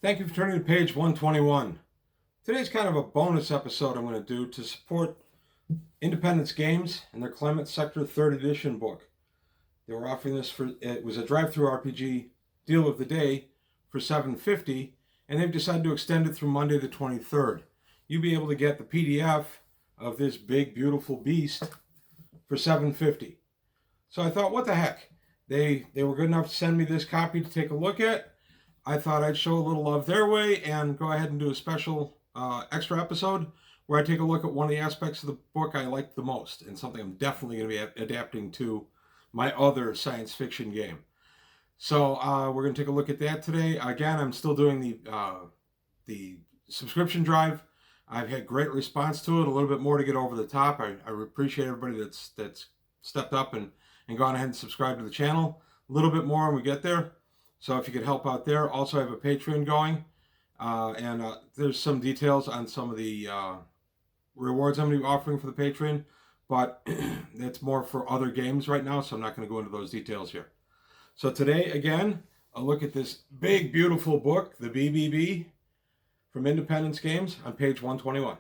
Thank you for turning to page 121. Today's kind of a bonus episode I'm going to do to support Independence Games and their Clement Sector 3rd Edition book. They were offering this it was a DriveThruRPG deal of the day for $7.50, and they've decided to extend it through Monday the 23rd. You'll be able to get the PDF of this big, beautiful beast for $7.50. So I thought, what the heck? They were good enough to send me this copy to take a look at. I thought I'd show a little love their way and go ahead and do a special extra episode where I take a look at one of the aspects of the book I liked the most, and something I'm definitely going to be adapting to my other science fiction game. So we're going to take a look at that today. Again, I'm still doing the subscription drive. I've had great response to it, a little bit more to get over the top. I appreciate everybody that's stepped up and gone ahead and subscribed to the channel. A little bit more when we get there. So if you could help out there. Also, I have a Patreon going. And there's some details on some of the rewards I'm going to be offering for the Patreon. But it's more for other games right now, so I'm not going to go into those details here. So today, again, a look at this big, beautiful book, the BBB, from Independence Games on page 121.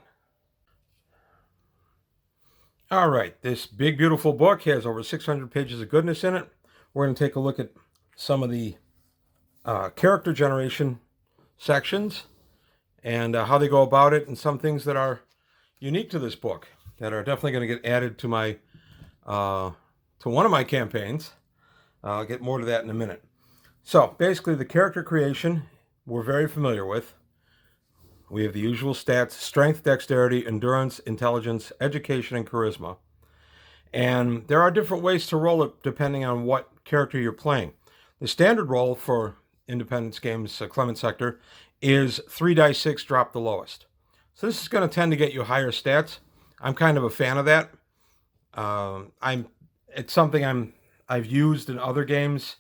All right, this big, beautiful book has over 600 pages of goodness in it. We're going to take a look at some of the character generation sections and how they go about it, and some things that are unique to this book that are definitely going to get added to my to one of my campaigns. I'll get more to that in a minute. So basically, the character creation we're very familiar with. We have the usual stats: strength, dexterity, endurance, intelligence, education, and charisma. And there are different ways to roll it depending on what character you're playing. The standard roll for Independence Games Clement Sector is 3 dice 6, drop the lowest. So this is going to tend to get you higher stats. I'm kind of a fan of that. It's something I've used in other games.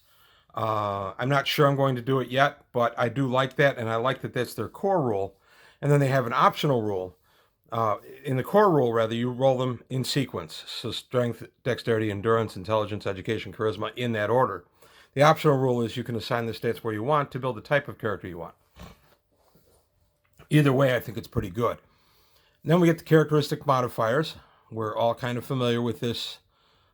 I'm not sure I'm going to do it yet, but I do like that, and I like that that's their core rule. And then they have an optional rule. In the core rule, rather, you roll them in sequence. So strength, dexterity, endurance, intelligence, education, charisma, in that order. The optional rule is you can assign the stats where you want to build the type of character you want. Either way, I think it's pretty good. And then we get the characteristic modifiers. We're all kind of familiar with this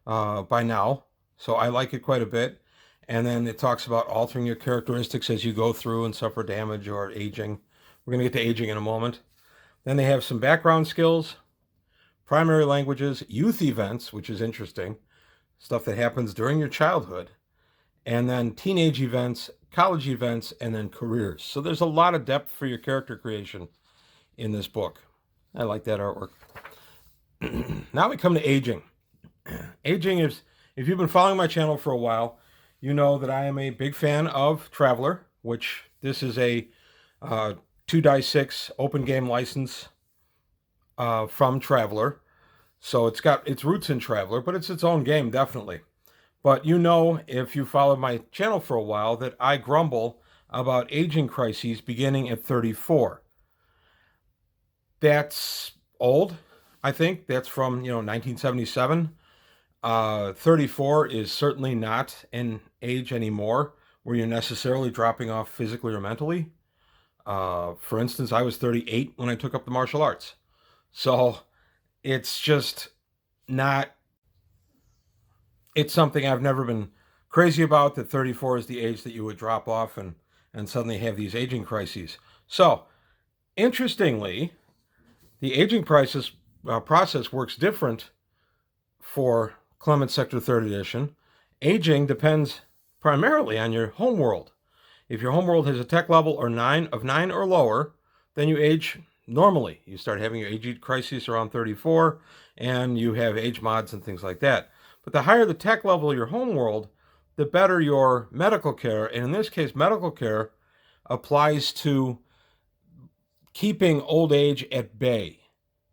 by now, so I like it quite a bit. And then it talks about altering your characteristics as you go through and suffer damage or aging. We're going to get to aging in a moment. Then they have some background skills, primary languages, youth events, which is interesting, stuff that happens during your childhood, and then teenage events, college events, and then careers. So there's a lot of depth for your character creation in this book. I like that artwork. Now we come to aging. Aging is, if you've been following my channel for a while, you know that I am a big fan of Traveler, which this is a 2 dice 6 open game license from Traveler. So it's got its roots in Traveler, but it's its own game, definitely. But you know, if you followed my channel for a while, that I grumble about aging crises beginning at 34. That's old, I think. That's from, 1977. 34 is certainly not an age anymore where you're necessarily dropping off physically or mentally. For instance, I was 38 when I took up the martial arts. So it's just not... It's something I've never been crazy about, that 34 is the age that you would drop off and suddenly have these aging crises. So, interestingly, the aging process works different for Clement Sector 3rd Edition. Aging depends primarily on your homeworld. If your homeworld has a tech level of 9 or lower, then you age normally. You start having your age crises around 34, and you have age mods and things like that. But the higher the tech level of your homeworld, the better your medical care. And in this case, medical care applies to keeping old age at bay.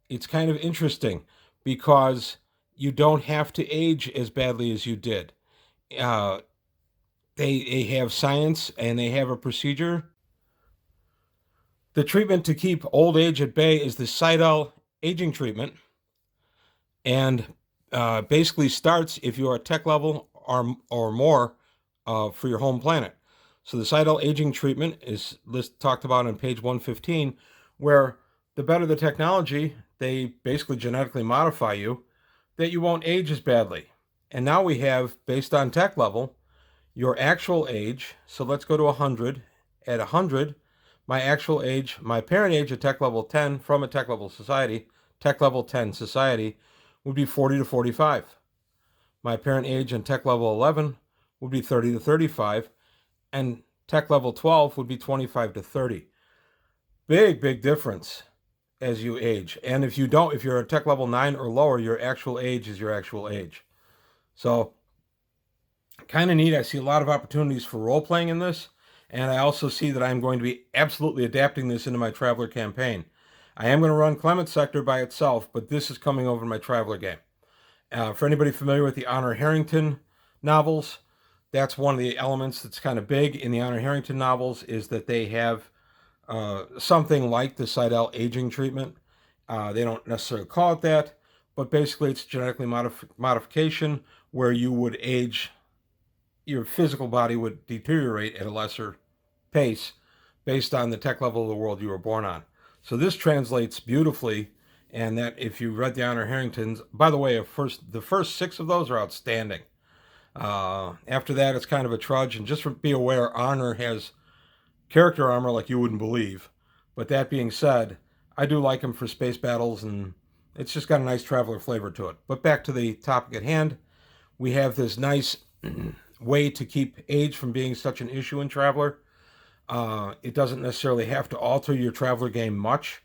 It's kind of interesting because you don't have to age as badly as you did. They have science and they have a procedure. The treatment to keep old age at bay is the Seidel aging treatment. And basically starts if you are tech level or more for your home planet. So the Seidel aging treatment is talked about on page 115, where the better the technology, they basically genetically modify you that you won't age as badly. And now we have, based on tech level, your actual age. So let's go to 100. At 100, my actual age, my parent age at tech level 10 from a tech level society, tech level 10 society, would be 40 to 45. My parent age in tech level 11 would be 30 to 35, and tech level 12 would be 25 to 30. Big difference as you age. And if you're a tech level 9 or lower, your actual age is your actual age. So kind of neat. I see a lot of opportunities for role playing in this, and I also see that I'm going to be absolutely adapting this into my Traveler campaign. I am going to run Clement Sector by itself, but this is coming over in my Traveler game. For anybody familiar with the Honor Harrington novels, that's one of the elements that's kind of big in the Honor Harrington novels, is that they have something like the Seidel aging treatment. They don't necessarily call it that, but basically it's genetically modification where you would age, your physical body would deteriorate at a lesser pace based on the tech level of the world you were born on. So this translates beautifully, and that if you read the Honor Harringtons, by the way, the first 6 of those are outstanding. After that, it's kind of a trudge, and just be aware, Honor has character armor like you wouldn't believe. But that being said, I do like him for space battles, and it's just got a nice Traveler flavor to it. But back to the topic at hand, we have this nice way to keep age from being such an issue in Traveler. It doesn't necessarily have to alter your Traveler game much.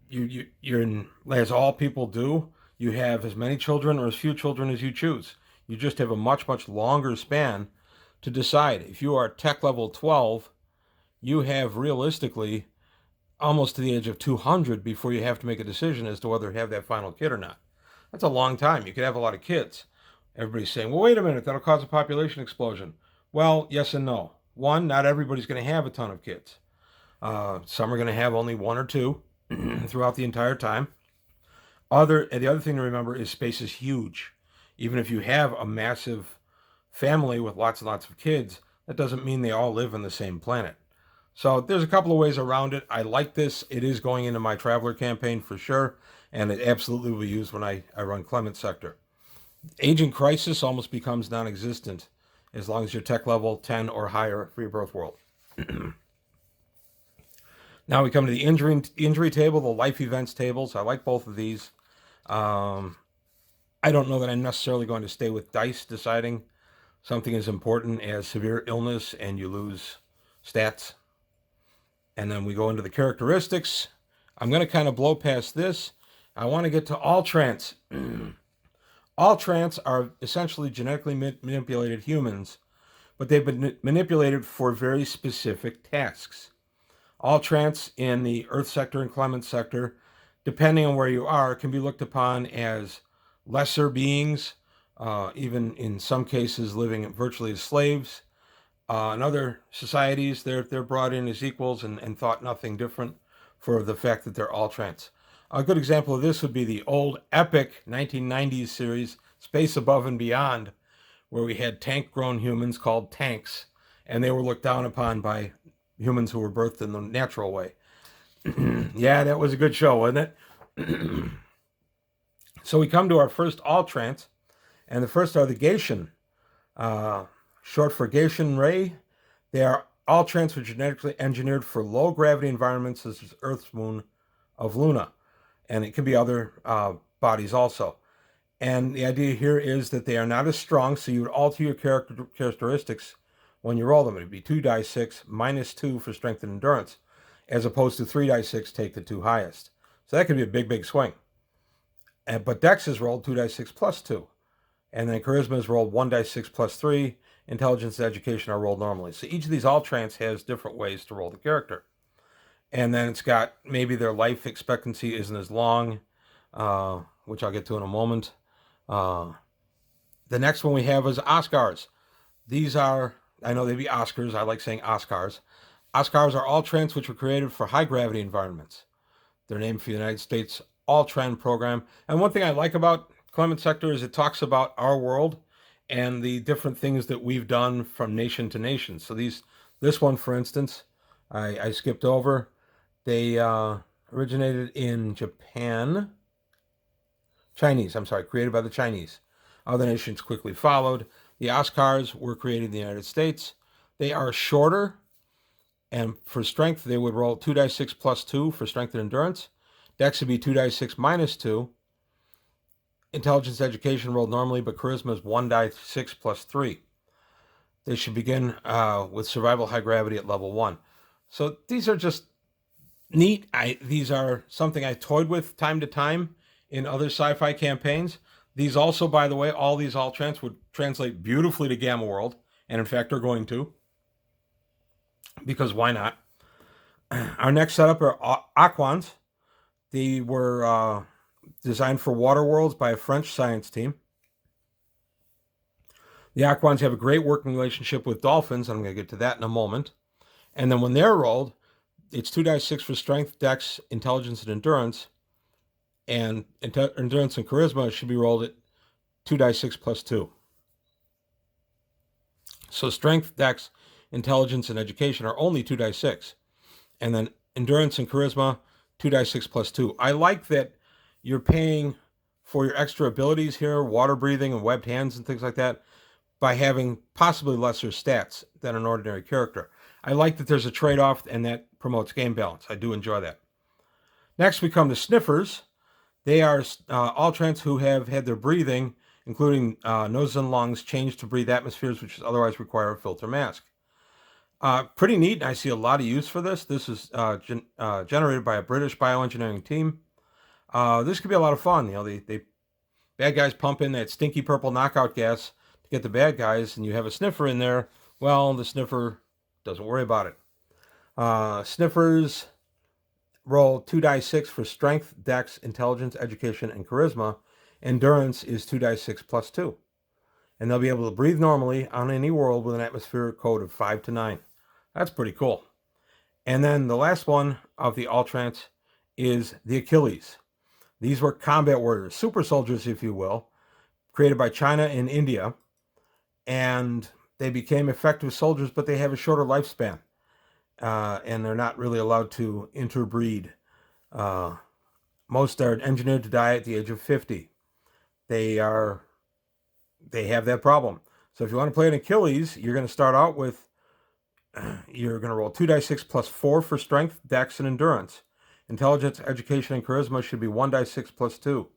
You're in, as all people do, you have as many children or as few children as you choose. You just have a much longer span to decide. If you are tech level 12, you have realistically almost to the age of 200 before you have to make a decision as to whether to have that final kid or not. That's a long time. You could have a lot of kids. Everybody's saying, well, wait a minute, that'll cause a population explosion. Well, yes and no. One, not everybody's going to have a ton of kids. Some are going to have only 1 or 2 throughout the entire time. The other thing to remember is space is huge. Even if you have a massive family with lots and lots of kids, that doesn't mean they all live on the same planet. So there's a couple of ways around it. I like this. It is going into my Traveler campaign for sure, and it absolutely will be used when I run Clement Sector. Aging Crisis almost becomes non-existent as long as you're tech level 10 or higher for your birth world. Now we come to the injury table, the life events tables. I like both of these. I don't know that I'm necessarily going to stay with dice deciding something as important as severe illness and you lose stats. And then we go into the characteristics. I'm going to kind of blow past this. I want to get to AllTrans. AllTrans are essentially genetically manipulated humans, but they've been manipulated for very specific tasks. AllTrans in the Earth sector and Clement sector, depending on where you are, can be looked upon as lesser beings, even in some cases living virtually as slaves. In other societies, they're brought in as equals and thought nothing different for the fact that they're AllTrans. A good example of this would be the old epic 1990s series, Space Above and Beyond, where we had tank-grown humans called tanks, and they were looked down upon by humans who were birthed in the natural way. Yeah, that was a good show, wasn't it? So we come to our first AllTrans, and the first are the Gation, short for Gation Ray. They are AllTrans were genetically engineered for low-gravity environments such as Earth's moon of Luna, and it can be other bodies also. And the idea here is that they are not as strong, so you would alter your characteristics when you roll them. It would be 2 die 6 minus 2 for strength and endurance, as opposed to 3 die 6 take the 2 highest. So that could be a big swing. But Dex is rolled 2 die 6 plus 2. And then Charisma is rolled 1 die 6 plus 3. Intelligence and Education are rolled normally. So each of these AllTrans has different ways to roll the character. And then it's got maybe their life expectancy isn't as long, which I'll get to in a moment. The next one we have is Oscars. These are, I know they'd be Oscars. I like saying Oscars. Oscars are AllTrans which were created for high gravity environments. They're named for the United States AllTran program. And one thing I like about Clement Sector is it talks about our world and the different things that we've done from nation to nation. So this one, for instance, I skipped over. They originated in Japan. Chinese, I'm sorry, created by the Chinese. Other nations quickly followed. The Oscars were created in the United States. They are shorter, and for strength, they would roll 2 dice 6 plus 2 for strength and endurance. Dex would be 2 dice 6 minus 2. Intelligence education rolled normally, but charisma is 1 die 6 plus 3. They should begin with survival high gravity at level 1. So these are just neat. These are something I toyed with time to time in other sci-fi campaigns. These also, by the way, all these AllTrans would translate beautifully to Gamma World, and in fact are going to, because why not? Our next setup are Aquans. They were designed for water worlds by a French science team. The Aquans have a great working relationship with Dolphins. I'm going to get to that in a moment. And then when they're rolled, it's 2 dice 6 for strength, dex, intelligence, and endurance. And endurance and charisma should be rolled at 2 dice 6 plus 2. So strength, dex, intelligence, and education are only 2 dice 6. And then endurance and charisma, 2 dice 6 plus 2. I like that you're paying for your extra abilities here, water breathing and webbed hands and things like that, by having possibly lesser stats than an ordinary character. I like that there's a trade-off, and that promotes game balance. I do enjoy that. Next, we come to Sniffers. They are AllTrans who have had their breathing, including nose and lungs, changed to breathe atmospheres which otherwise require a filter mask. Pretty neat. I see a lot of use for this. This is generated by a British bioengineering team. This could be a lot of fun. You know, they bad guys pump in that stinky purple knockout gas to get the bad guys, and you have a sniffer in there. Well, the sniffer doesn't worry about it. Sniffers roll 2 dice 6 for strength, dex, intelligence, education, and charisma. Endurance is 2 dice 6 plus 2. And they'll be able to breathe normally on any world with an atmospheric code of 5 to 9. That's pretty cool. And then the last one of the AllTrans is the Achilles. These were combat warriors, super soldiers, if you will, created by China and India. And they became effective soldiers, but they have a shorter lifespan. And they're not really allowed to interbreed. Most are engineered to die at the age of 50. They have that problem. So if you want to play an Achilles, you're going to start out with, you're going to roll 2 dice 6 plus 4 for strength, dex, and endurance. Intelligence, education, and charisma should be 1 dice 6 plus 2.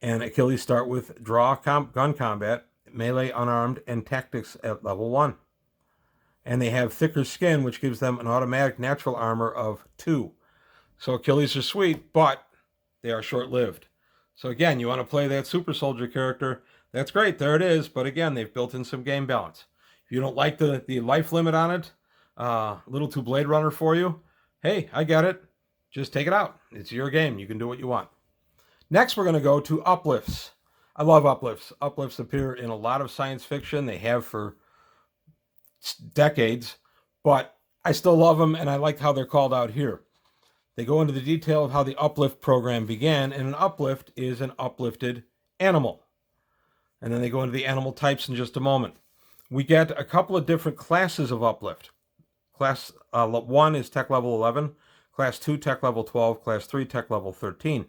And Achilles start with draw, gun combat, melee, unarmed, and tactics at level 1. And they have thicker skin, which gives them an automatic natural armor of 2. So Achilles are sweet, but they are short-lived. So again, you want to play that super soldier character, that's great, there it is, but again, they've built in some game balance. If you don't like the life limit on it, a little too Blade Runner for you, hey, I get it. Just take it out. It's your game. You can do what you want. Next, we're going to go to uplifts. I love uplifts. Uplifts appear in a lot of science fiction. They have for decades, but I still love them, and I like how they're called out here. They go into the detail of how the uplift program began, and an uplift is an uplifted animal. And then they go into the animal types in just a moment. We get a couple of different classes of uplift. Class 1 is tech level 11, class 2 tech level 12, class 3 tech level 13.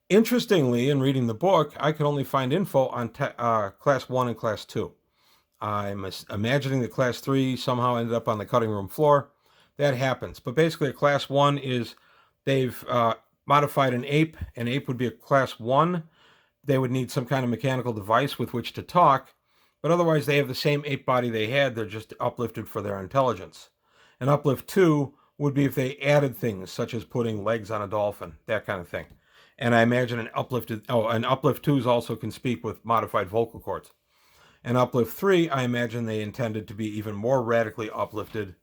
Interestingly, in reading the book, I could only find info on class 1 and class 2. I'm imagining that class 3 somehow ended up on the cutting room floor. That happens. But basically, a class 1 is they've modified an ape. An ape would be a class 1. They would need some kind of mechanical device with which to talk. But otherwise, they have the same ape body they had. They're just uplifted for their intelligence. An uplift 2 would be if they added things, such as putting legs on a dolphin, that kind of thing. And I imagine an uplift 2s also can speak with modified vocal cords. And uplift 3, I imagine they intended to be even more radically uplifted.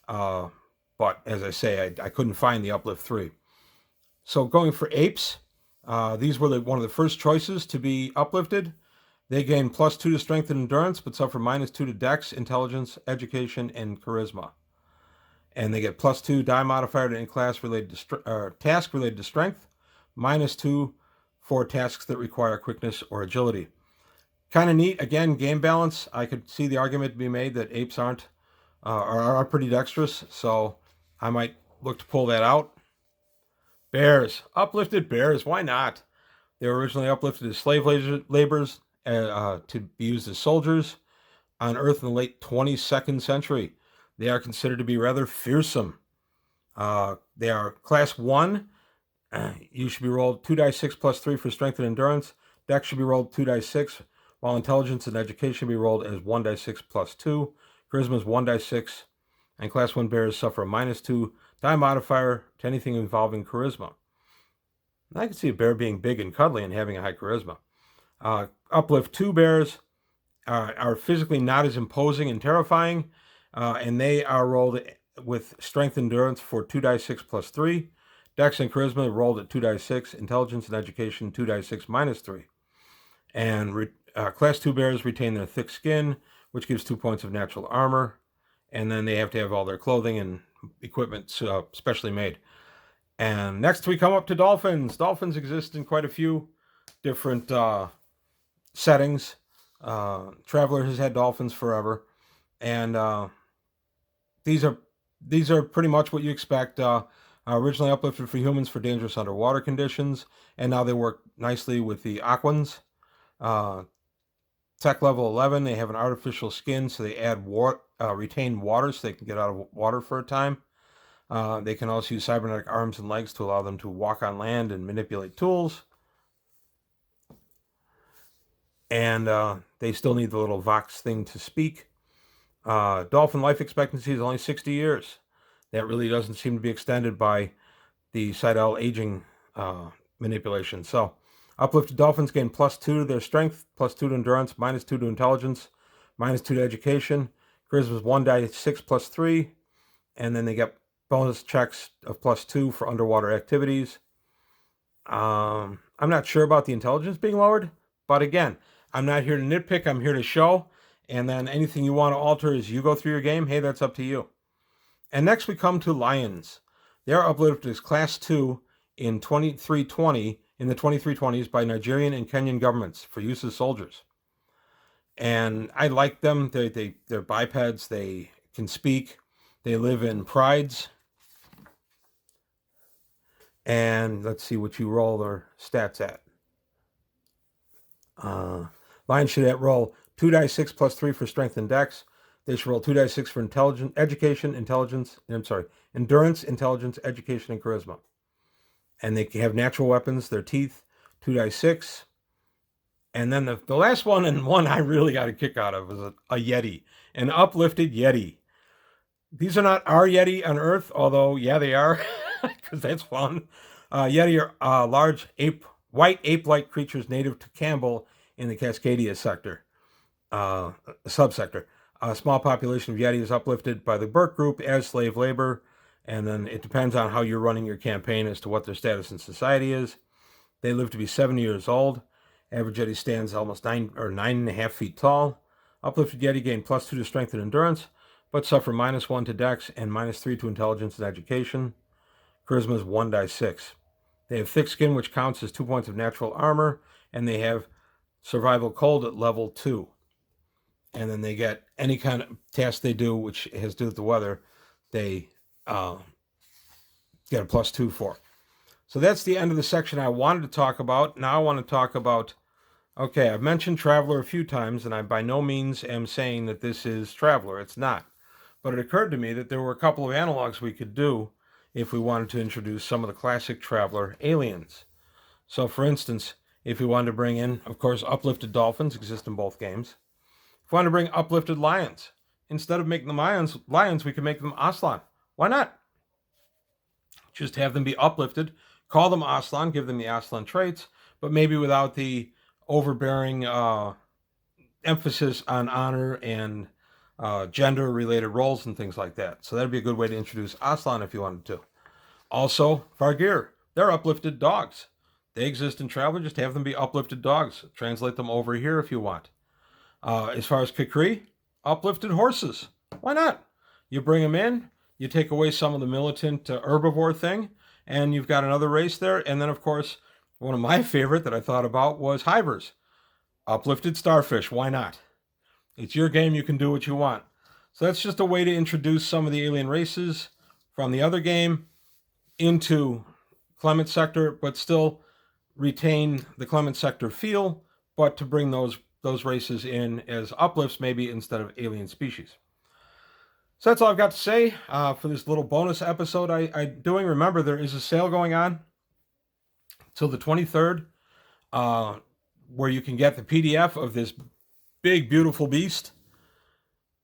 But as I say, I couldn't find the uplift 3. So going for apes, these were one of the first choices to be uplifted. They gain +2 to strength and endurance, but suffer -2 to dex, intelligence, education, and charisma. And they get +2 die modifier to task related to strength, -2 for tasks that require quickness or agility. Kind of neat. Again, game balance. I could see the argument to be made that apes are pretty dexterous, so I might look to pull that out. Bears. Uplifted bears. Why not? They were originally uplifted as slave laborers to be used as soldiers on Earth in the late 22nd century. They are considered to be rather fearsome. They are class 1. You should be rolled 2 dice 6 plus 3 for strength and endurance. Dex should be rolled 2 dice 6, while intelligence and education should be rolled as 1 dice 6 plus 2. Charisma is 1 dice 6, and class 1 bears suffer a -2 die modifier to anything involving charisma. I can see a bear being big and cuddly and having a high charisma. Uplift 2 bears are physically not as imposing and terrifying, and they are rolled with strength and endurance for 2 dice 6 plus 3. Dex and charisma rolled at 2 dice 6. Intelligence and education 2 dice 6 minus 3. And class 2 bears retain their thick skin, which gives 2 points of natural armor. And then they have to have all their clothing and equipment specially made. And next we come up to dolphins. Dolphins exist in quite a few different settings. Traveler has had dolphins forever. And these are pretty much what you expect. Originally uplifted for humans for dangerous underwater conditions, and now they work nicely with the aquans. Tech level 11, they have an artificial skin, so they add retain water so they can get out of water for a time. They can also use cybernetic arms and legs to allow them to walk on land and manipulate tools. And they still need the little Vox thing to speak. Dolphin life expectancy is only 60 years. That really doesn't seem to be extended by the Seidel aging manipulation. So, uplifted dolphins gain +2 to their strength, +2 to endurance, -2 to intelligence, -2 to education. Charisma is 1 die 6 plus 3, and then they get bonus checks of +2 for underwater activities. I'm not sure about the intelligence being lowered, but again, I'm not here to nitpick. I'm here to show. And then anything you want to alter as you go through your game, hey, that's up to you. And next we come to lions. They are uplifted as class 2 in 2320 in the 2320s by Nigerian and Kenyan governments for use as soldiers. And I like them. They're bipeds. They can speak. They live in prides. And let's see what you roll their stats at. Lions should roll 2 dice 6 plus 3 for strength and dex. They should roll 2 dice 6 for endurance, intelligence, education, and charisma. And they have natural weapons, their teeth, 2 dice 6. And then the last one, and one I really got a kick out of, is a Yeti, an uplifted Yeti. These are not our Yeti on Earth, although, yeah, they are, because that's fun. Yeti are large white ape-like creatures native to Campbell in the Cascadia sector, subsector. A small population of Yeti is uplifted by the Burke Group as slave labor, and then it depends on how you're running your campaign as to what their status in society is. They live to be 7 years old. Average Yeti stands almost 9.5 feet tall. Uplifted Yeti gain +2 to strength and endurance, but suffer -1 to dex and -3 to intelligence and education. Charisma is 1 die 6. They have thick skin, which counts as 2 points of natural armor, and they have survival cold at level 2. And then they get any kind of task they do, which has to do with the weather, they get a +2 for. So that's the end of the section I wanted to talk about. Now I want to talk about, okay, I've mentioned Traveler a few times, and I by no means am saying that this is Traveler. It's not. But it occurred to me that there were a couple of analogs we could do if we wanted to introduce some of the classic Traveler aliens. So, for instance, if we wanted to bring in, of course, uplifted dolphins exist in both games. If we want to bring uplifted lions, instead of making them lions, we can make them Aslan. Why not? Just have them be uplifted, call them Aslan, give them the Aslan traits, but maybe without the overbearing emphasis on honor and gender-related roles and things like that. So that'd be a good way to introduce Aslan if you wanted to. Also, Fargir, they're uplifted dogs. They exist in Traveler, just have them be uplifted dogs. Translate them over here if you want. As far as Kikri, uplifted horses. Why not? You bring them in, you take away some of the militant herbivore thing, and you've got another race there. And then, of course, one of my favorite that I thought about was Hivers. Uplifted Starfish, why not? It's your game, you can do what you want. So that's just a way to introduce some of the alien races from the other game into Clement Sector, but still retain the Clement Sector feel, but to bring those races in as uplifts maybe instead of alien species. So that's all I've got to say for this little bonus episode I'm doing. Remember, there is a sale going on till the 23rd where you can get the PDF of this big, beautiful beast,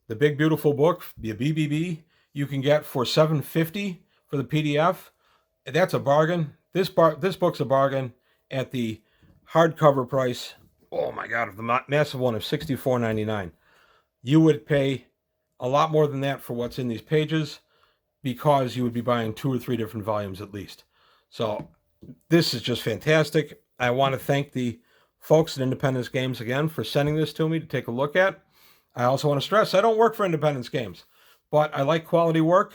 the big, beautiful book, the BBB, you can get for $7.50 for the PDF. That's a bargain. This book's a bargain at the hardcover price. Oh my God, of the massive one of $64.99. You would pay a lot more than that for what's in these pages because you would be buying 2 or 3 different volumes at least. So this is just fantastic. I want to thank the folks at Independence Games again for sending this to me to take a look at. I also want to stress I don't work for Independence Games, but I like quality work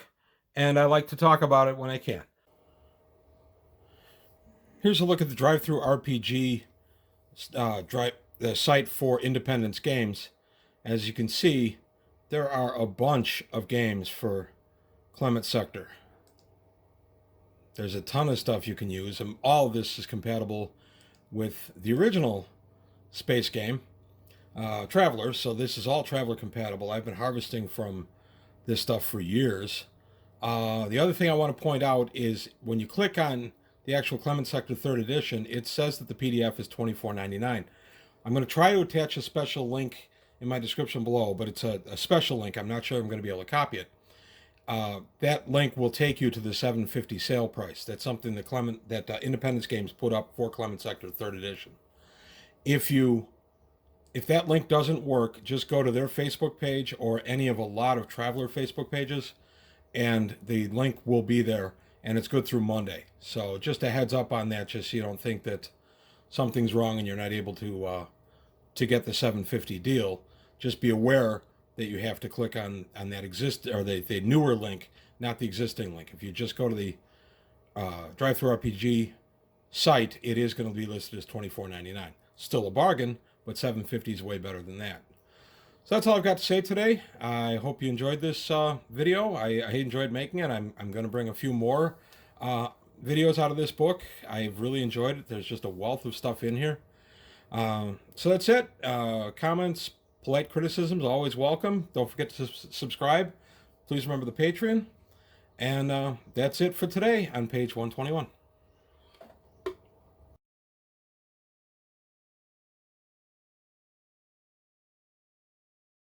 and I like to talk about it when I can. Here's a look at the DriveThruRPG the site for Independence Games. As you can see, there are a bunch of games for Clement Sector. There's a ton of stuff you can use, and all of this is compatible with the original space game, Traveler, so this is all Traveler compatible. I've been harvesting from this stuff for years. The other thing I want to point out is when you click on the actual Clement Sector 3rd edition, it says that the PDF is $24.99. I'm going to try to attach a special link in my description below, but it's a special link. I'm not sure I'm going to be able to copy it. That link will take you to the $7.50 sale price. That's something that Independence Games put up for Clement Sector 3rd edition. If that link doesn't work, just go to their Facebook page or any of a lot of Traveler Facebook pages, and the link will be there, and it's good through Monday. So just a heads up on that, just so you don't think that something's wrong and you're not able to get the $7.50 deal. Just be aware that you have to click on that the newer link, not the existing link. If you just go to the DriveThruRPG site, it is going to be listed as $24.99. Still a bargain, but $7.50 is way better than that. So that's all I've got to say today. I hope you enjoyed this video. I enjoyed making it. I'm going to bring a few more videos out of this book. I've really enjoyed it. There's just a wealth of stuff in here. So that's it. Comments, polite criticisms, always welcome. Don't forget to subscribe. Please remember the Patreon. And that's it for today on page 121.